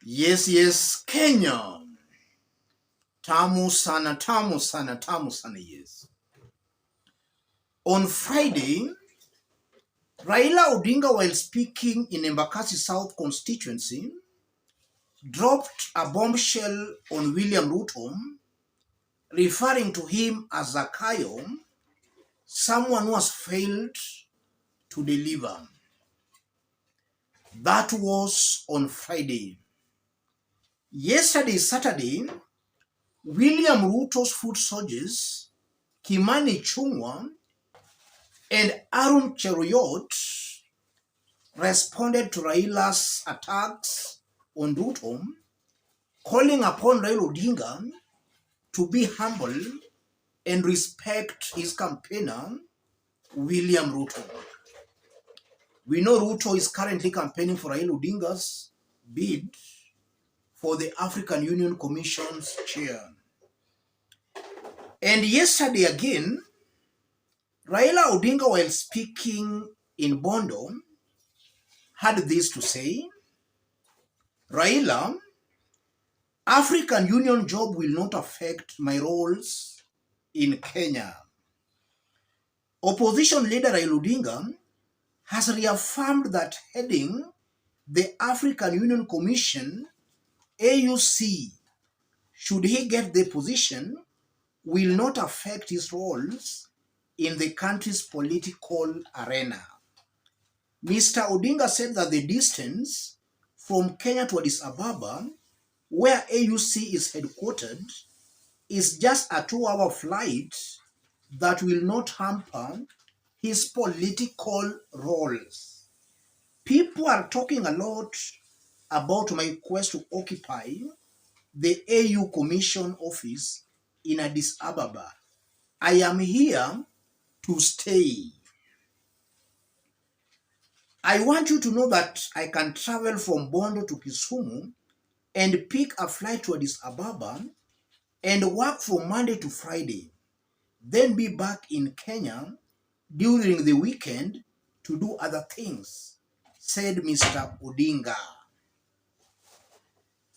Yes, Kenya. Tamu sana, yes. On Friday, Raila Odinga, while speaking in Embakasi South constituency, dropped a bombshell on William Ruto, referring to him as Zakayo, someone who has failed to deliver. That was on Friday. Yesterday, Saturday, William Ruto's foot soldiers, Kimani Ichung'wah and Arun Cheruiyot, responded to Raila's attacks on Ruto, calling upon Raila Odinga to be humble and respect his campaigner, William Ruto. We know Ruto is currently campaigning for Raila Odinga's bid for the African Union Commission's chair. And yesterday again, Raila Odinga, while speaking in Bondo, had this to say: Raila, African Union job will not affect my roles in Kenya. Opposition leader Raila Odinga has reaffirmed that heading the African Union Commission, AUC, should he get the position, will not affect his roles in the country's political arena. Mr. Odinga said that the distance from Kenya to Addis Ababa, where AUC is headquartered, is just a 2-hour flight that will not hamper his political roles. People are talking a lot about my quest to occupy the AU Commission office in Addis Ababa. I am here to stay. I want you to know that I can travel from Bondo to Kisumu and pick a flight to Addis Ababa and work from Monday to Friday, then be back in Kenya during the weekend to do other things, said Mr. Odinga.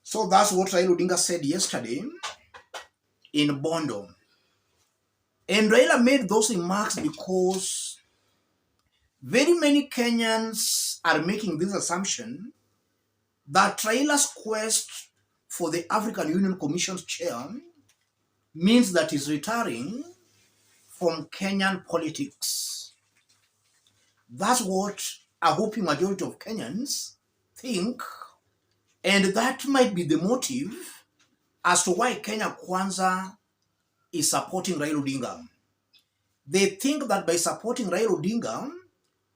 So that's what Raila Odinga said yesterday in Bondo. And Raila made those remarks because very many Kenyans are making this assumption that Raila's quest for the African Union Commission's chair means that he's retiring from Kenyan politics. That's what a whopping majority of Kenyans think, and that might be the motive as to why Kenya Kwanza is supporting Raila Odinga. They think that by supporting Raila Odinga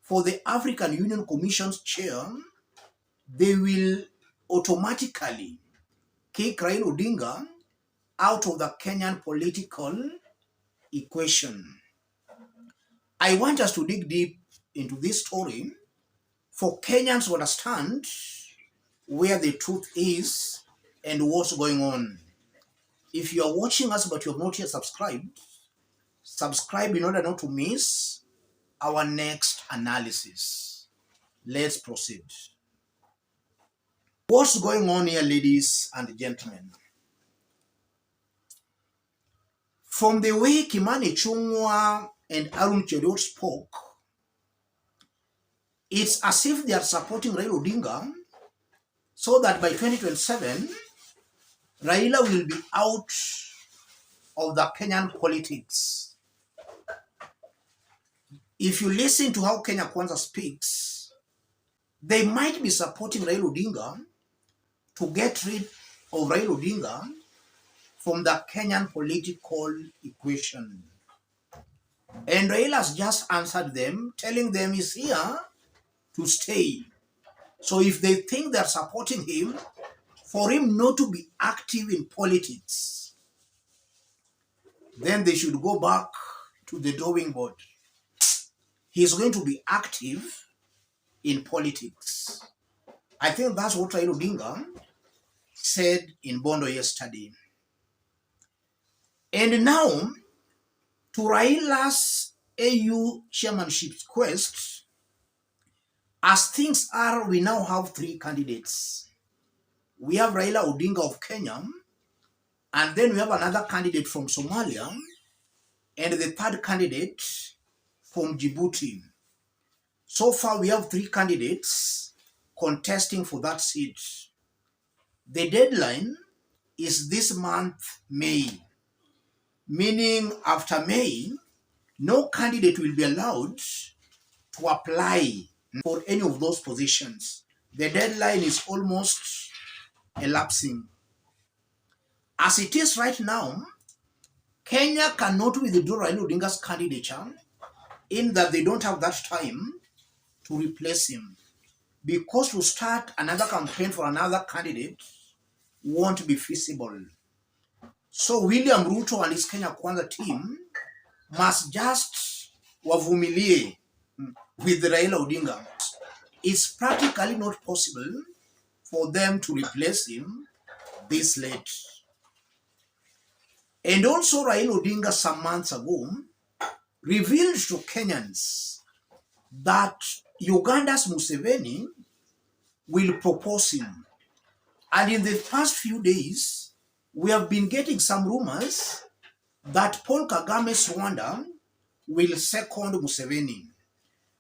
for the African Union Commission's chair, they will automatically kick Raila Odinga out of the Kenyan political equation. I want us to dig deep into this story for Kenyans to understand where the truth is and what's going on. If you are watching us but you have not yet subscribed, subscribe in order not to miss our next analysis. Let's proceed. What's going on here, ladies and gentlemen? From the way Kimani Ichung'wah and Arun Cheruiyot spoke, it's as if they are supporting Raila Odinga so that by 2027, Raila will be out of the Kenyan politics. If you listen to how Kenya Kwanza speaks, they might be supporting Raila Odinga to get rid of Raila Odinga from the Kenyan political equation. And Raila has just answered them, telling them he's here to stay. So if they think they're supporting him, for him not to be active in politics, then they should go back to the drawing board. He's going to be active in politics. I think that's what Raila Odinga said in Bondo yesterday. And now, to Raila's AU chairmanship quest, as things are, we now have 3 candidates. we have Raila Odinga of Kenya, and then we have another candidate from Somalia, and the third candidate from Djibouti. So far, we have 3 candidates contesting for that seat. The deadline is this month, May, meaning after May, no candidate will be allowed to apply for any of those positions. The deadline is almost elapsing. As it is right now, Kenya cannot withdraw Raila Odinga's candidature in that they don't have that time to replace him, because to start another campaign for another candidate won't be feasible. So William Ruto and his Kenya Kwanza team must just wavumilie with Raila Odinga. It's practically not possible for them to replace him this late. And also Raila Odinga some months ago revealed to Kenyans that Uganda's Museveni will propose him. And in the past few days, we have been getting some rumors that Paul Kagame's Rwanda will second Museveni.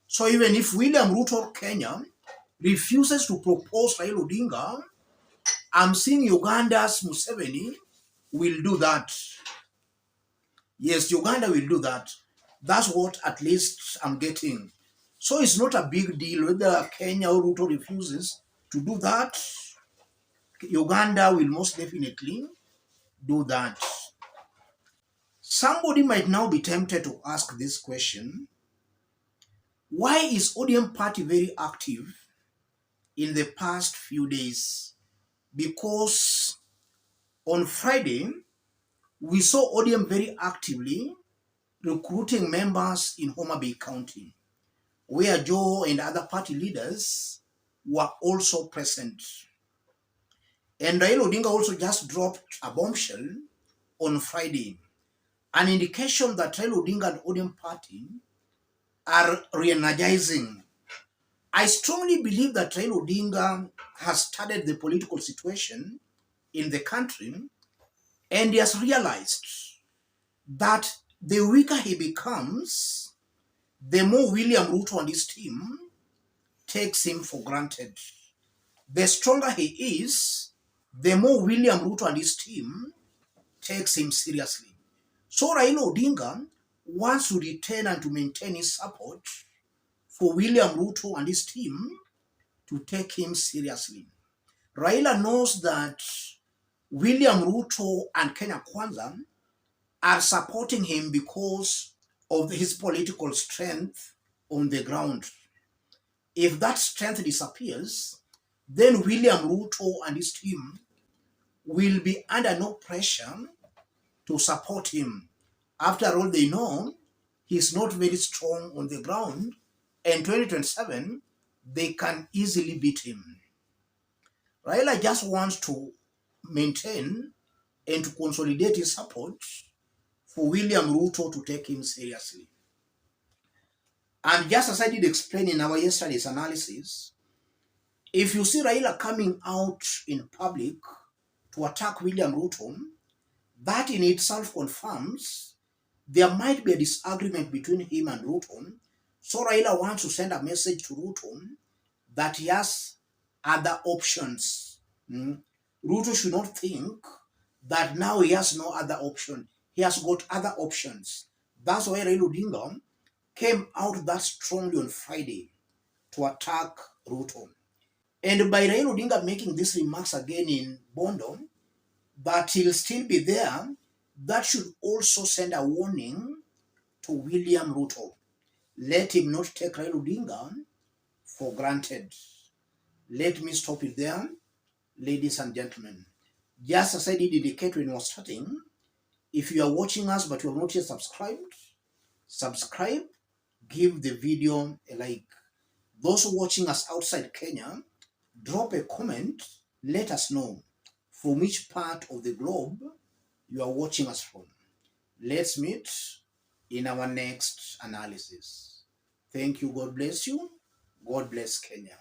So even if William Ruto of Kenya refuses to propose Raila Odinga, I'm seeing Uganda's Museveni will do that. Yes, Uganda will do that. That's what at least I'm getting. So it's not a big deal whether Kenya or Ruto refuses to do that. Uganda will most definitely do that. Somebody might now be tempted to ask this question: why is ODM party very active in the past few days? Because on Friday, we saw ODM very actively recruiting members in Homa Bay County, where Joe and other party leaders were also present. And Raila Odinga also just dropped a bombshell on Friday, an indication that Raila Odinga and ODM party are re-energizing. I strongly believe that Raila Odinga has studied the political situation in the country, and he has realized that the weaker he becomes, the more William Ruto and his team takes him for granted. The stronger he is, the more William Ruto and his team takes him seriously. So Raila Odinga wants to retain and to maintain his support for William Ruto and his team to take him seriously. Raila knows that William Ruto and Kenya Kwanza are supporting him because of his political strength on the ground. If that strength disappears, then William Ruto and his team will be under no pressure to support him. After all, they know he's not very strong on the ground, and 2027, they can easily beat him. Raila just wants to maintain and to consolidate his support for William Ruto to take him seriously. And just as I did explain in our yesterday's analysis, if you see Raila coming out in public to attack William Ruto, that in itself confirms there might be a disagreement between him and Ruto. So Raila wants to send a message to Ruto that he has other options. Ruto should not think that now he has no other option. He has got other options. That's why Raila Odinga came out that strongly on Friday to attack Ruto. And by Raila Odinga making these remarks again in Bondo, that he'll still be there, that should also send a warning to William Ruto. Let him not take Raila Odinga for granted. Let me stop it there, ladies and gentlemen. Just as I did indicate when we were starting, if you are watching us but you have not yet subscribed, subscribe, give the video a like. Those watching us outside Kenya, drop a comment, let us know from which part of the globe you are watching us from. Let's meet in our next analysis. Thank you. God bless you. God bless Kenya.